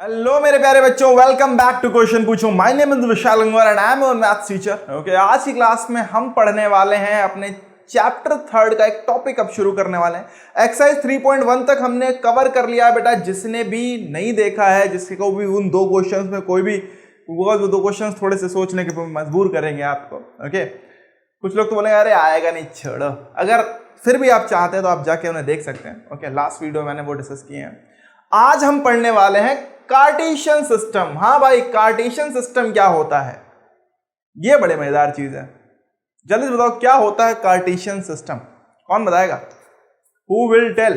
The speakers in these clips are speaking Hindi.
हेलो मेरे प्यारे बच्चों, वेलकम बैक टू क्वेश्चन पूछो। My name is Vishal Gangwar and I am your maths teacher. Okay, आज की क्लास में हम पढ़ने वाले हैं अपने चैप्टर 3 का एक टॉपिक अब शुरू करने वाले हैं। एक्सरसाइज 3.1 तक हमने कवर कर लिया है बेटा। जिसने भी नहीं देखा है, जिसके को भी उन दो क्वेश्चंस में कोई भी वो दो क्वेश्चंस थोड़े से सोचने के मजबूर करेंगे आपको। ओके, कुछ लोग तो बोलेंगे अरे आएगा नहीं, छोड़ो। अगर फिर भी आप चाहते हैं तो आप जाके उन्हें देख सकते हैं। ओके, लास्ट वीडियो मैंने वो डिस्कस किए हैं। आज हम पढ़ने वाले हैं कार्टेशियन सिस्टम। हाँ भाई, कार्टेशियन सिस्टम क्या होता है, ये बड़े मजेदार चीज है। जल्दी से बताओ क्या होता है कार्टेशियन सिस्टम। कौन बताएगा? Who will tell?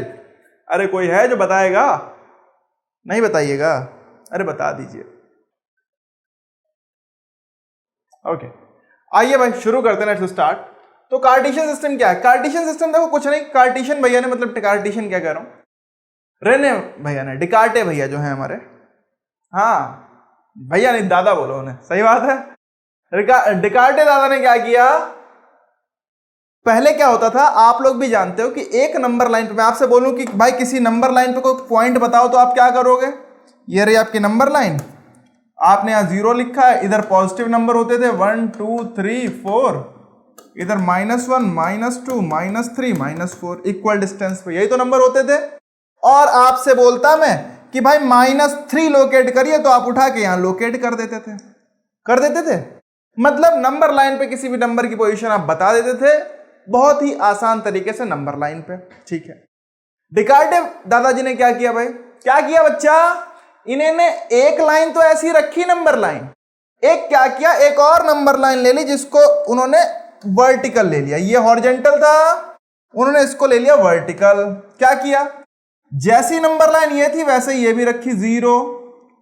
अरे कोई है जो बताएगा? नहीं बताइएगा? अरे बता दीजिए। ओके, आइए भाई शुरू करते हैं। Let's start. तो कार्टेशियन सिस्टम क्या है? कार्टेशियन सिस्टम देखो कुछ नहीं, कार्टेशियन भैया ने, मतलब कार्टेशियन क्या कह रहा हूं, रेने भैया ने, डिकार्टे भैया जो है हमारे, हाँ भैया नहीं दादा बोलो उन्हें, सही बात है। डिकार्टे दादा ने क्या किया, पहले क्या होता था आप लोग भी जानते हो कि एक नंबर लाइन पे, मैं आपसे बोलूं कि भाई किसी नंबर लाइन पे कोई पॉइंट बताओ तो आप क्या करोगे? ये रही आपकी नंबर लाइन, आपने यहां 0 लिखा है, इधर पॉजिटिव नंबर होते थे 1 2 3 4, इधर -1 -2 -3 -4, इक्वल डिस्टेंस पे यही तो नंबर होते थे। और आपसे बोलता मैं कि भाई -3 लोकेट करिए तो आप उठा के यहां लोकेट कर देते थे। मतलब नंबर लाइन पे किसी भी नंबर की पोजीशन आप बता देते थे, बहुत ही आसान तरीके से नंबर लाइन पे। ठीक है, डिकार्टे दादाजी ने क्या किया भाई, क्या किया बच्चा, इन्होंने एक लाइन तो ऐसी रखी नंबर लाइन, एक क्या किया, एक और नंबर लाइन ले ली जिसको उन्होंने वर्टिकल ले लिया। ये हॉरिजॉन्टल था, उन्होंने इसको ले लिया वर्टिकल। क्या किया, जैसी नंबर लाइन ये थी वैसे ये भी रखी 0,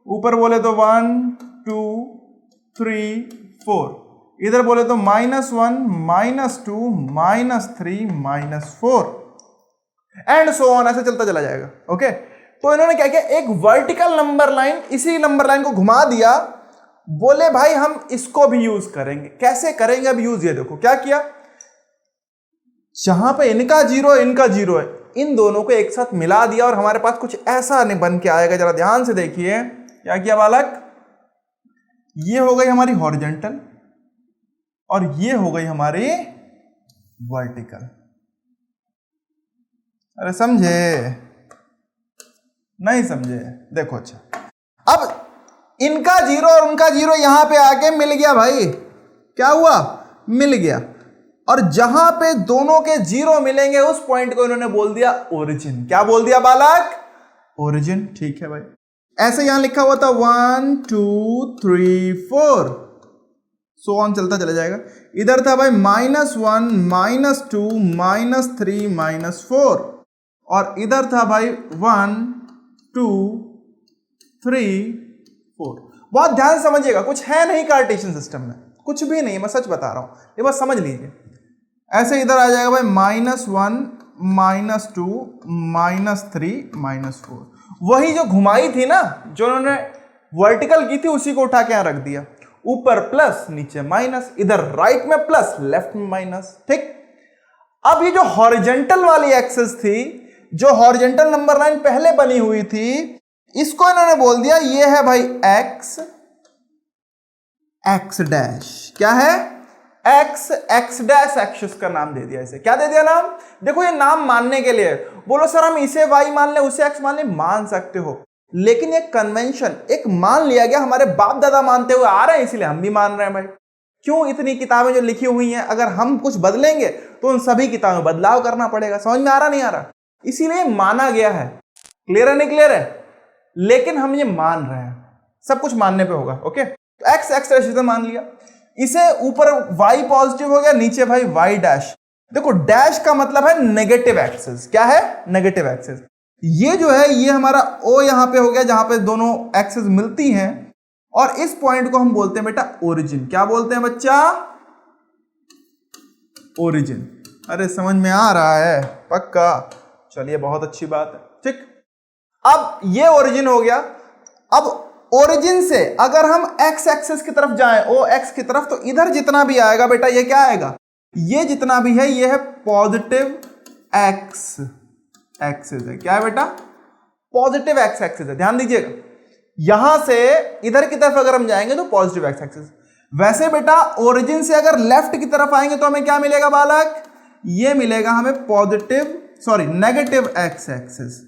ऊपर बोले तो 1 2 3 4, इधर बोले तो -1 -2 -3 -4 एंड सो ऑन, ऐसे चलता चला जाएगा। ओके, तो इन्होंने क्या किया, एक वर्टिकल नंबर लाइन, इसी नंबर लाइन को घुमा दिया। बोले भाई हम इसको भी यूज करेंगे। कैसे करेंगे अब यूज, ये देखो क्या किया, जहां पे इनका 0 इनका 0 है, इन दोनों को एक साथ मिला दिया और हमारे पास कुछ ऐसा नहीं बन के आएगा। जरा ध्यान से देखिए क्या किया बालक, ये हो गई हमारी हॉरिजॉन्टल और ये हो गई हमारी वर्टिकल। अरे समझे? नहीं समझे? देखो अच्छा, अब इनका 0 और उनका 0 यहां पे आके मिल गया भाई। क्या हुआ? मिल गया। और जहां पे दोनों के 0 मिलेंगे उस पॉइंट को इन्होंने बोल दिया ओरिजिन। क्या बोल दिया बालक? ओरिजिन। ठीक है भाई, ऐसे यहां लिखा हुआ था 1 2 3 4, सो ऑन चलता चला जाएगा। इधर था भाई -1 -2 -3 -4, और इधर था भाई 1 2 3 4। बहुत ध्यान से समझिएगा, कुछ है नहीं कार्टेशियन सिस्टम में, कुछ भी नहीं, मैं सच बता रहा हूं, ये बस समझ लीजिए। ऐसे इधर आ जाएगा भाई -1 -2 -3 -4, वही जो घुमाई थी ना, जो उन्होंने वर्टिकल की थी उसी को उठा के यहां रख दिया। ऊपर प्लस नीचे माइनस, इधर राइट में प्लस लेफ्ट में माइनस। ठीक, अब ये जो हॉरिजॉन्टल वाली एक्सिस थी, जो हॉरिजॉन्टल नंबर लाइन पहले बनी हुई थी, इसको इन्होंने बोल दिया ये है भाई x x डैश। क्या है? x डैश एक्सिस का नाम दे दिया इसे। क्या दे दिया नाम? देखो ये नाम मानने के लिए, बोलो सर हम इसे y मान ले उसे x मान ले, मान सकते हो, लेकिन एक कन्वेंशन, एक मान लिया गया, हमारे बाप दादा मानते हुए आ रहे हैं इसलिए हम भी मान रहे हैं भाई। क्यों? इतनी किताबें जो लिखी हुई हैं, अगर हम कुछ बदलेंगे तो उन सभी किताबों में बदलाव करना पड़ेगा। समझ में आ रहा नहीं आ रहा? इसीलिए माना गया है। क्लियर है नहीं क्लियर है? लेकिन हम ये मान रहे हैं, सब कुछ मानने पे होगा। ओके, तो x डैश मान लिया, इसे ऊपर y पॉजिटिव हो गया, नीचे भाई y डैश। देखो डैश का मतलब है नेगेटिव एक्सिस। क्या है? Negative axis. ये जो है ये हमारा O यहां पे हो गया, जहां पे दोनों एक्सिस मिलती हैं, और इस पॉइंट को हम बोलते हैं बेटा ओरिजिन। क्या बोलते हैं बच्चा? ओरिजिन। अरे समझ में आ रहा है? पक्का? चलिए बहुत अच्छी बात है। ठीक, अब ये ओरिजिन हो गया। अब ओरिजिन से अगर हम x एक्सिस की तरफ जाएं, ओ एक्स की तरफ, तो इधर जितना भी आएगा बेटा ये क्या आएगा, ये जितना भी है ये है पॉजिटिव x एक्सिस है। क्या है बेटा? पॉजिटिव x एक्सिस है। ध्यान दीजिएगा, यहां से इधर की तरफ अगर हम जाएंगे तो पॉजिटिव एक्स एक्सिस। वैसे बेटा ओरिजिन से अगर लेफ्ट की तरफ आएंगे तो हमें क्या मिलेगा बालक, ये मिलेगा हमें नेगेटिव एक्स एक्सिस।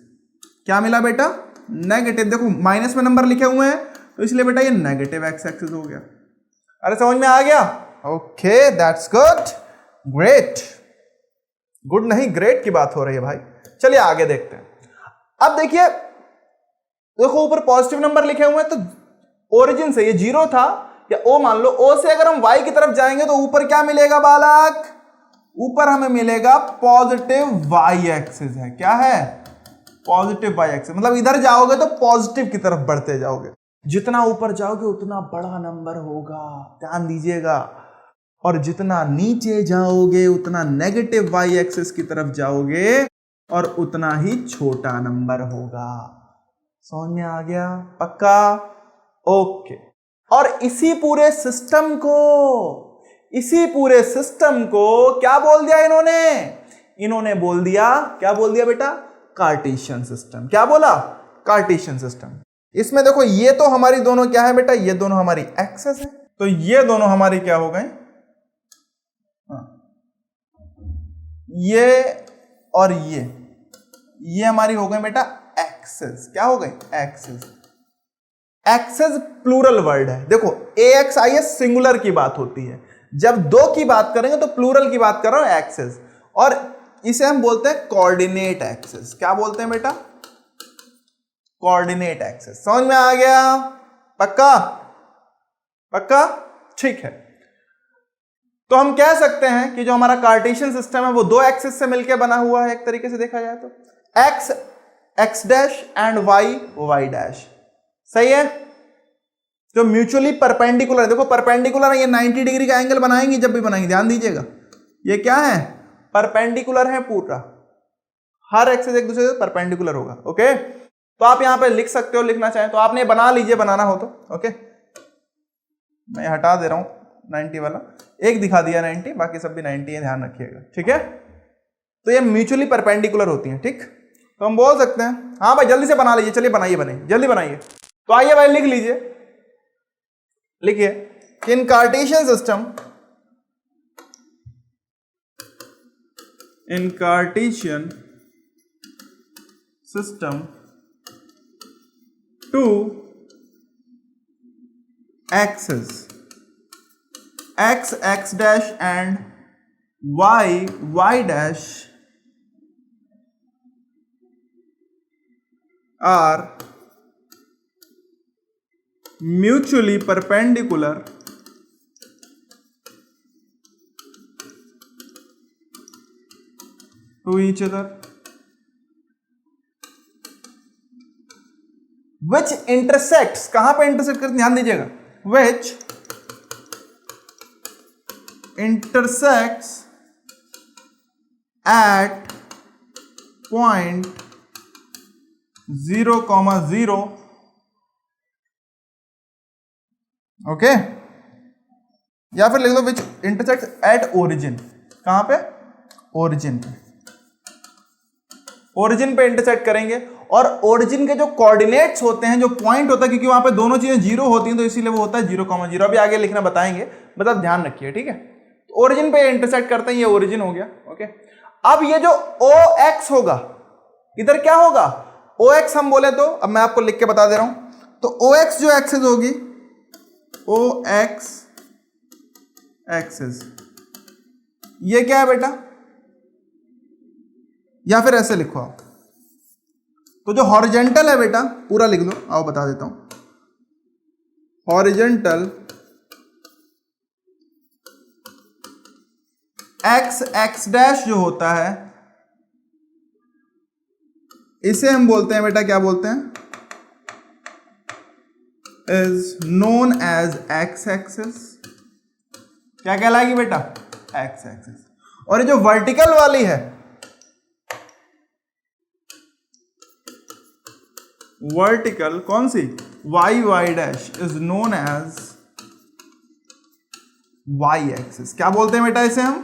क्या मिला बेटा, नेगेटिव। देखो माइनस में नंबर लिखे हुए हैं तो इसलिए बेटा ये नेगेटिव एक्स एक्सिस हो गया। अरे समझ में आ गया? Okay that's good, great. Good नहीं ग्रेट की बात हो रही है भाई। चलिए आगे देखते हैं। अब देखिए, देखो ऊपर पॉजिटिव नंबर लिखे हुए हैं तो ओरिजिन से ये 0 था, या ओ मान लो, ओ से अगर हम y की तरफ जाएंगे तो ऊपर क्या मिलेगा बालक, ऊपर हमें मिलेगा पॉजिटिव y एक्सिस है। क्या है, पॉजिटिव y एक्सिस। मतलब इधर जाओगे तो पॉजिटिव की तरफ बढ़ते जाओगे, जितना ऊपर जाओगे उतना बड़ा नंबर होगा, ध्यान दीजिएगा। और जितना नीचे जाओगे उतना नेगेटिव y एक्सिस की तरफ जाओगे और उतना ही छोटा नंबर होगा। समझ में आ गया? पक्का? ओके। और इसी पूरे सिस्टम को क्या बोल दिया इन्होंने बोल दिया, क्या बोल दिया बेटा, कार्टेशियन सिस्टम। क्या बोला, कार्टेशियन सिस्टम। इसमें देखो ये तो हमारी दोनों क्या है बेटा, ये दोनों हमारी एक्सेस है, तो ये दोनों हमारी क्या हो गए, ये और ये हमारी हो गए बेटा एक्सेस। क्या हो गए, एक्सेस। एक्सेस प्लूरल वर्ड है। देखो AXIS सिंगुलर की बात होती है, जब दो की बात करेंगे तो प्लूरल की बात कर रहा हूं एक्सेस। और इसे हम बोलते हैं कोऑर्डिनेट एक्सेस। क्या बोलते हैं बेटा, कोऑर्डिनेट एक्सेस। समझ में आ गया? पक्का? पक्का, ठीक है। तो हम कह सकते हैं कि जो हमारा कार्टेशियन सिस्टम है वो दो एक्सिस से मिलकर बना हुआ है, एक तरीके से देखा जाए तो x dash and y dash. सही है? जो म्यूचुअली परपेंडिकुलर है, देखो परपेंडिकुलर है, ये 90 डिग्री का एंगल बनाएंगे जब भी बनाएंगे, ध्यान दीजिएगा। ये क्या है, परपेंडिकुलर है पूरा, हर एक्सिस एक दूसरे से परपेंडिकुलर होगा। ओके, तो आप यहां पे लिख सकते हो, लिखना चाहें तो आपने बना लीजिए, बनाना हो तो। ओके, मैं हटा दे रहा हूं 90 वाला, एक दिखा दिया 90, बाकी सब भी 90 है, ध्यान रखिएगा। ठीक है, तो ये म्यूचुअली परपेंडिकुलर होती है। ठीक, तो हम बोल सकते हैं, हाँ भाई जल्दी से बना लीजिए, चलिए बनाइए, जल्दी बनाइए। तो आइए भाई लिख लीजिए, लिखिए कि in Cartesian system two axes x dash and y dash are mutually perpendicular to each other, which intersects, कहां पे इंटरसेक्ट करते, ध्यान दीजिएगा, which intersects at point 0,0। Okay, या फिर लिख दो विच इंटरसेक्ट्स एट ओरिजिन। कहां पे, ओरिजिन पे, ओरिजिन पे इंटरसेक्ट करेंगे। और ओरिजिन के जो कोऑर्डिनेट्स होते हैं, जो पॉइंट होता है, क्योंकि वहां पे दोनों चीजें 0 होती हैं तो इसीलिए वो होता है 0,0। अभी आगे लिखना बताएंगे, मतलब ध्यान रखिए। ठीक है, ओरिजिन पे इंटरसेक्ट करते हैं, ये ओरिजिन हो गया। ओके, अब ये जो OX होगा, इधर क्या होगा, OX हम बोले तो, अब मैं आपको लिख के बता दे रहा हूं, तो OX जो एक्सिस होगी, OX एक्सिस, ये क्या है बेटा, या फिर ऐसे लिखो आप, तो जो हॉरिजेंटल है बेटा पूरा लिख दो, आओ बता देता हूं। हॉरिजेंटल x डैश जो होता है, इसे हम बोलते हैं बेटा, क्या बोलते हैं, is known as x axis. क्या कहलाएगी बेटा, x एक्सिस। और ये जो वर्टिकल वाली है, वर्टिकल कौन सी, y dash is known as y axis. क्या बोलते हैं बेटा इसे हम,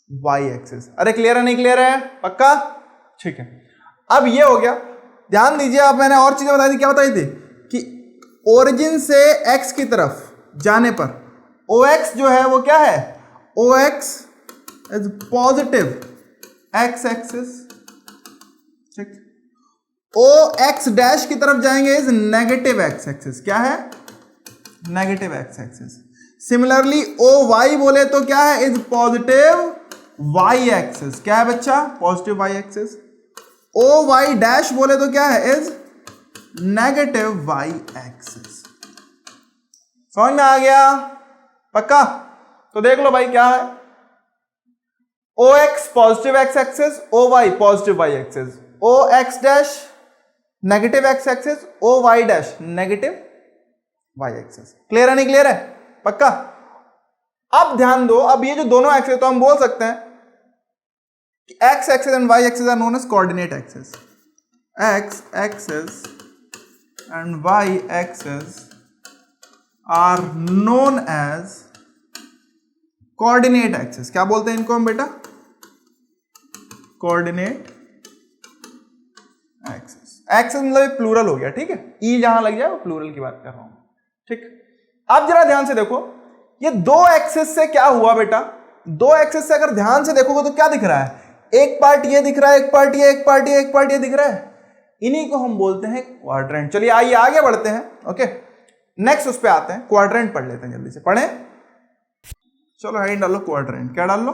y एक्सिस। अरे क्लियर है, नहीं क्लियर है, पक्का? ठीक है, अब ये हो गया। ध्यान दीजिए, अब मैंने और चीजें बताई थी, क्या बताई थी, कि ओरिजिन से x की तरफ जाने पर OX जो है वो क्या है, OX is positive x axis, ठीक। OX डैश की तरफ जाएंगे इज नेगेटिव x एक्सिस, क्या है, negative x axis. Similarly OY बोले तो क्या है, इज पॉजिटिव y एक्सिस, क्या है बच्चा, positive y axis. OY dash बोले तो क्या है, इज नेगेटिव y एक्सिस। समझ में आ गया, पक्का। तो देख लो भाई क्या है, OX positive x axis, OY positive y axis, OX dash negative x axis, OY dash negative y axis. Clear है नहीं क्लियर है, पक्का। अब ध्यान दो, अब ये जो दोनों एक्सिस तो हम बोल सकते हैं कि x axis and y axis are known as coordinate axis, x axis and y axis are known as coordinate axis. क्या बोलते हैं इनको हम बेटा, कोऑर्डिनेट एक्सिस। एक्सिस मतलब प्लूरल हो गया, ठीक है, ई जहां लग जाए वो प्लूरल की बात कर रहा हूं, ठीक। अब जरा ध्यान से देखो, ये दो एक्सिस से क्या हुआ बेटा, दो एक्सिस से अगर ध्यान से देखोगे तो क्या दिख रहा है, एक पार्ट ये दिख रहा है, एक पार्ट ये, एक पार्ट ये, एक पार्ट ये दिख रहा है, इन्हीं को हम बोलते हैं क्वाड्रेंट। चलिए आइए आगे बढ़ते हैं, ओके, नेक्स्ट उस पे आते हैं, क्वाड्रेंट पढ़ लेते हैं, जल्दी से पढ़ें। चलो हेडिंग डालो क्वाड्रेंट, क्या डाल लो,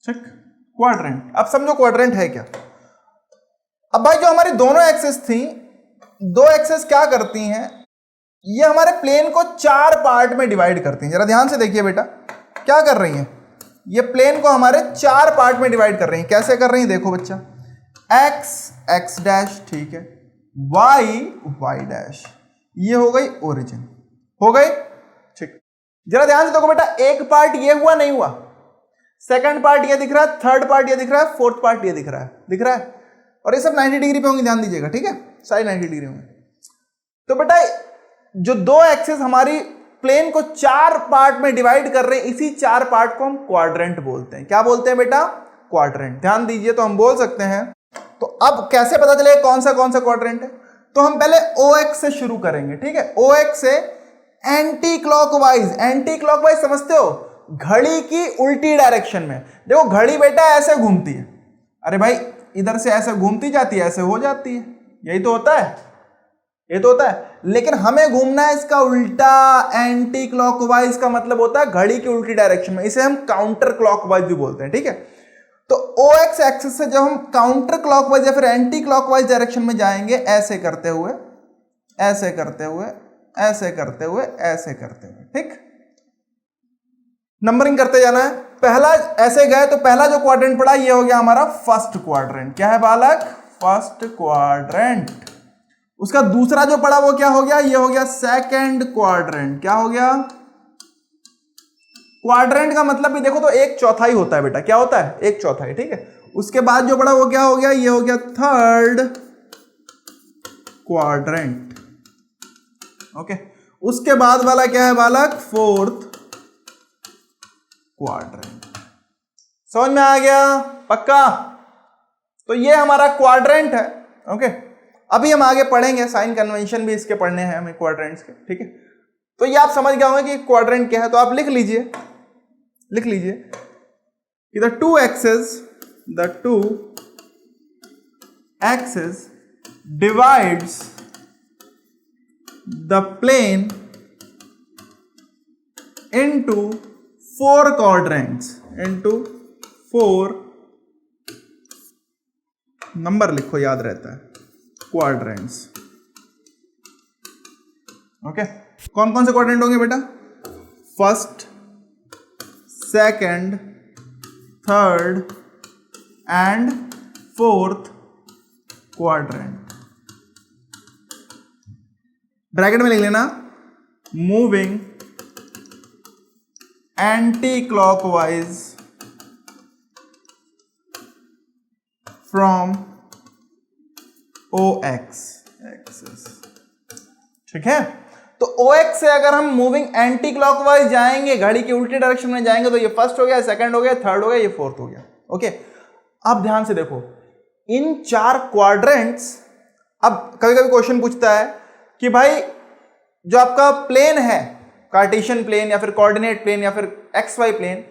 ठीक, क्वाड्रेंट। अब समझो क्वाड्रेंट है क्या। अब भाई जो हमारी दोनों एक्सिस थी, दो एक्सिस क्या करती हैं, ये हमारे प्लेन को चार पार्ट में डिवाइड करती हैं। जरा ध्यान से देखिए बेटा, क्या कर रही हैं, ये प्लेन को हमारे चार पार्ट में डिवाइड कर रही हैं। कैसे कर रही हैं देखो बच्चा, x x डैश, ठीक है, y y डैश, ये हो गई ओरिजिन, हो गई, ठीक। जरा ध्यान से देखो बेटा, एक पार्ट ये हुआ नहीं हुआ, सेकंड पार्ट ये दिख रहा है, थर्ड पार्ट ये दिख रहा है, फोर्थ पार्ट ये दिख रहा है, दिख रहा है, और ये सब 90 डिग्री पे होंगे, ध्यान दीजिएगा, ठीक है, सारे 90 डिग्री होंगे। तो बेटा जो दो एक्सिस हमारी प्लेन को चार पार्ट में डिवाइड कर रहे हैं, इसी चार पार्ट को हम क्वाड्रेंट बोलते हैं। क्या बोलते हैं बेटा, क्वाड्रेंट। ध्यान दीजिए, तो हम बोल सकते हैं, तो अब कैसे पता चले कौन सा क्वाड्रेंट है, तो हम पहले OX से शुरू करेंगे, ठीक है, OX से एंटी क्लॉकवाइज। एंटी क्लॉकवाइज समझते हो, घड़ी की उल्टी डायरेक्शन में। देखो घड़ी बेटा ऐसे घूमती है, अरे भाई इधर से ऐसे घूमती जाती है, ऐसे हो जाती है, यही तो होता है, ये तो होता है, लेकिन हमें घूमना है इसका उल्टा। एंटी क्लॉकवाइज का मतलब होता है घड़ी की उल्टी डायरेक्शन में, इसे हम काउंटर क्लॉकवाइज भी बोलते हैं, ठीक है। तो OX एक्सिस से जब हम काउंटर क्लॉकवाइज या फिर एंटी क्लॉकवाइज डायरेक्शन में जाएंगे, ऐसे करते हुए, ऐसे करते हुए, ऐसे करते हुए, ऐसे करते हुए, ठीक, नंबरिंग करते जाना है। पहला ऐसे गए तो पहला जो क्वाड्रेंट पड़ा ये हो गया हमारा फर्स्ट क्वाड्रेंट। क्या है बालक, फर्स्ट क्वाड्रेंट। उसका दूसरा जो पड़ा वो क्या हो गया, ये हो गया सेकंड क्वाड्रेंट। क्या हो गया, क्वाड्रेंट का मतलब भी देखो तो एक चौथाई होता है बेटा, क्या होता है, एक चौथाई, ठीक है। उसके बाद जो पड़ा वो क्या हो गया, ये हो गया थर्ड क्वाड्रेंट, ओके। उसके बाद वाला क्या है बालक, फोर्थ क्वाड्रेंट। समझ में आ गया, पक्का। तो ये हमारा क्वाड्रेंट है, ओके। अभी हम आगे पढ़ेंगे, साइन कन्वेंशन भी इसके पढ़ने हैं हमें क्वाड्रेंट्स के, ठीक है। तो ये आप समझ गए होंगे कि क्वाड्रेंट क्या है, तो आप लिख लीजिए, लिख लीजिए कि the two axis divides the plane into four quadrants, into four, number लिखो याद रहता है, क्वाड्रेंट्स, ओके। कौन कौन से क्वाड्रेंट होंगे बेटा, first, second, third and fourth quadrant. Bracket में लिख लेना, moving anti-clockwise from OX axis, ठीक है। तो तो OX से अगर हम मूविंग एंटी क्लॉकवाइज जाएंगे, घड़ी की उल्टी डायरेक्शन में जाएंगे, तो ये फर्स्ट हो गया, सेकंड हो गया, थर्ड हो गया, ये फोर्थ हो गया। ओके, अब ध्यान से देखो इन 4 क्वाड्रेंट्स। अब कभी कभी क्वेश्चन पूछता है कि भाई जो आपका प्लेन है, कार्टेशियन प्लेन या फिर कोऑर्डिनेट प्लेन या फिर XY प्लेन,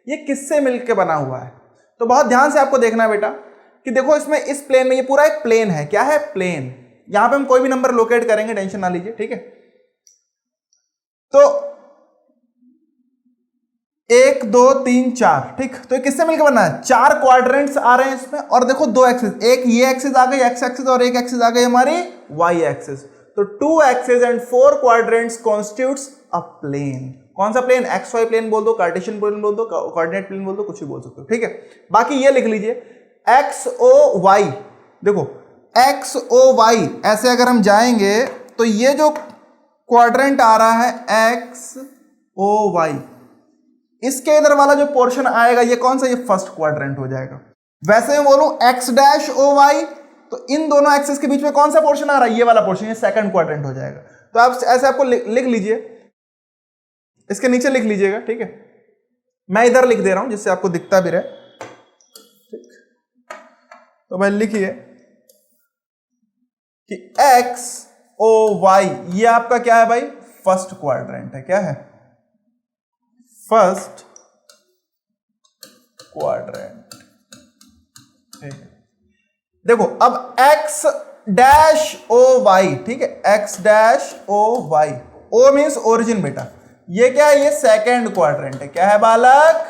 ये किससे मिलकर बना हुआ है? तो बहुत ध्यान से आपको देखना है बेटा कि देखो इसमें इस प्लेन में ये पूरा एक प्लेन है। क्या है? प्लेन। यहां पे हम कोई भी नंबर लोकेट करेंगे, टेंशन ना लीजिए, ठीक है। तो 1 2 3 4, ठीक। तो किससे मिलकर बना है? 4 क्वाड्रेंट्स आ रहे हैं इसमें, और देखो 2 एक्सिस, एक ये एक्सिस आ गई X एक्सिस, और एक एक्सिस आ गई हमारी Y एक्सिस। तो 2 axis and 4 quadrants constitutes a plane. कौन सा प्लेन? XY प्लेन बोल दो, कार्टेशियन प्लेन बोल दो, कोऑर्डिनेट प्लेन बोल दो, कुछ भी बोल सकते हो, ठीक है। बाकी ये लिख लीजिए XOY। देखो XOY ऐसे अगर हम जाएंगे तो ये जो क्वाड्रेंट आ रहा है XOY, इसके इधर वाला जो पोर्शन आएगा ये कौन सा? ये फर्स्ट क्वाड्रेंट हो जाएगा। वैसे मैं बोलूं X-OY, तो इन दोनों एक्सिस के बीच में कौन सा पोर्शन आ रहा है? ये वाला पोर्शन, ये सेकंड क्वाड्रेंट हो जाएगा। तो आप ऐसे आपको लिख लीजिए, इसके नीचे लिख लीजिएगा, ठीक है। मैं इधर लिख दे रहा हूं जिससे आपको दिखता भी रहे, ठीक। तो भाई लिखिए कि XOY ये आपका क्या है भाई? फर्स्ट क्वाड्रेंट है। क्या है? फर्स्ट क्वाड्रेंट, ठीक है। देखो अब X-OY, ठीक है, X-OY, O मीन्स ओरिजिन बेटा। ये क्या है? ये सेकेंड क्वाड्रेंट है। क्या है बालक?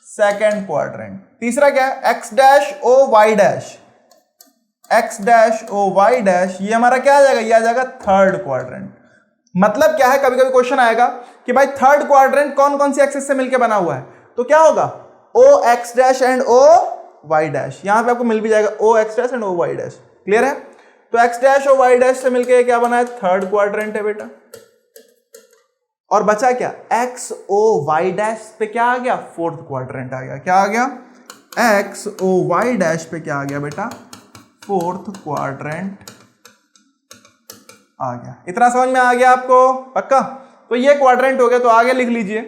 Second quadrant. तीसरा क्या है? X-OY, X-OY, ये हमारा क्या आ जाएगा? ये आ जाएगा थर्ड क्वाड्रेंट। मतलब क्या है, कभी कभी क्वेश्चन आएगा कि भाई थर्ड क्वाड्रेंट कौन कौन सी एक्सिस से मिलकर बना हुआ है? तो क्या होगा? OX' and OY'। यहां पे आपको मिल भी जाएगा OX' एंड OY'। क्लियर है? तो X'-OY' से मिलकर क्या बना है? थर्ड क्वाड्रेंट है बेटा। और बचा क्या? XOY' पे क्या आ गया? फोर्थ क्वाड्रेंट आ गया। क्या आ गया? XOY' पे क्या आ गया बेटा? फोर्थ क्वाड्रेंट आ गया। इतना समझ में आ गया आपको? पक्का? तो ये क्वाड्रेंट हो गया। तो आगे लिख लीजिए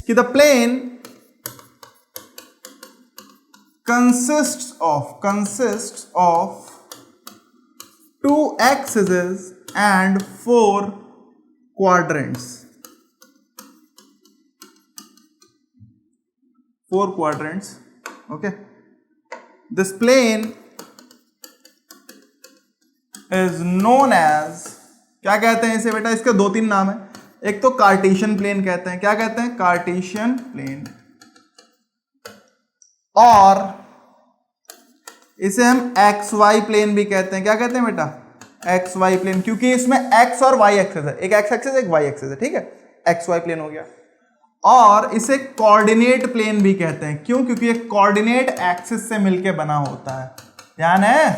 कि the plane consists of 2 axes and 4 quadrants. 4 quadrants. Okay. This plane is known as, क्या कहते हैं इसे बेटा? इसके 2-3 नाम है। एक तो कार्टेशियन प्लेन कहते हैं। क्या कहते हैं? Cartesian plane. और इसे हम XY प्लेन भी कहते हैं। क्या कहते हैं बेटा? XY प्लेन, क्योंकि इसमें X और Y एक्सिस है। एक X एक्सिस, एक Y एक्सिस है, ठीक है। XY प्लेन हो गया। और इसे कोऑर्डिनेट प्लेन भी कहते हैं। क्यों? क्योंकि ये कोऑर्डिनेट एक्सिस से मिलके बना होता है। ध्यान है?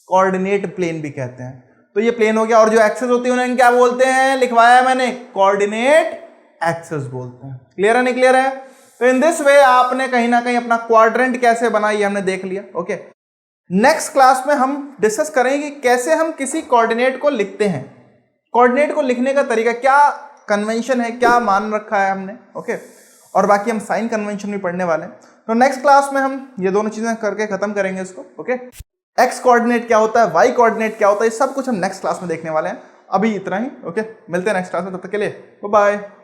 कोऑर्डिनेट प्लेन भी कहते हैं। तो ये प्लेन हो गया। और जो एक्सिस होती है उन्हें क्या बोलते हैं? लिखवाया मैंने, कोऑर्डिनेट एक्सिस बोलते हैं। क्लियर है? नहीं क्लियर है? तो इन दिस वे आपने कहीं ना कहीं अपना क्वाड्रेंट कैसे बना ये हमने देख लिया। ओके, नेक्स्ट क्लास में हम डिस्कस करेंगे कि कैसे हम किसी कोऑर्डिनेट को लिखते हैं। कोऑर्डिनेट को लिखने का तरीका, क्या कन्वेंशन है, क्या मान रखा है हमने। ओके, और बाकी हम साइन कन्वेंशन भी पढ़ने वाले हैं। तो नेक्स्ट क्लास में हम ये दोनों चीजें करके खत्म करेंगे इसको। ओके, एक्स कोऑर्डिनेट क्या होता है, वाई कोऑर्डिनेट क्या होता है, ये सब कुछ हम नेक्स्ट क्लास में देखने वाले हैं। अभी इतना ही। ओके, मिलते हैं नेक्स्ट क्लास में, तब तक के लिए बाय बाय।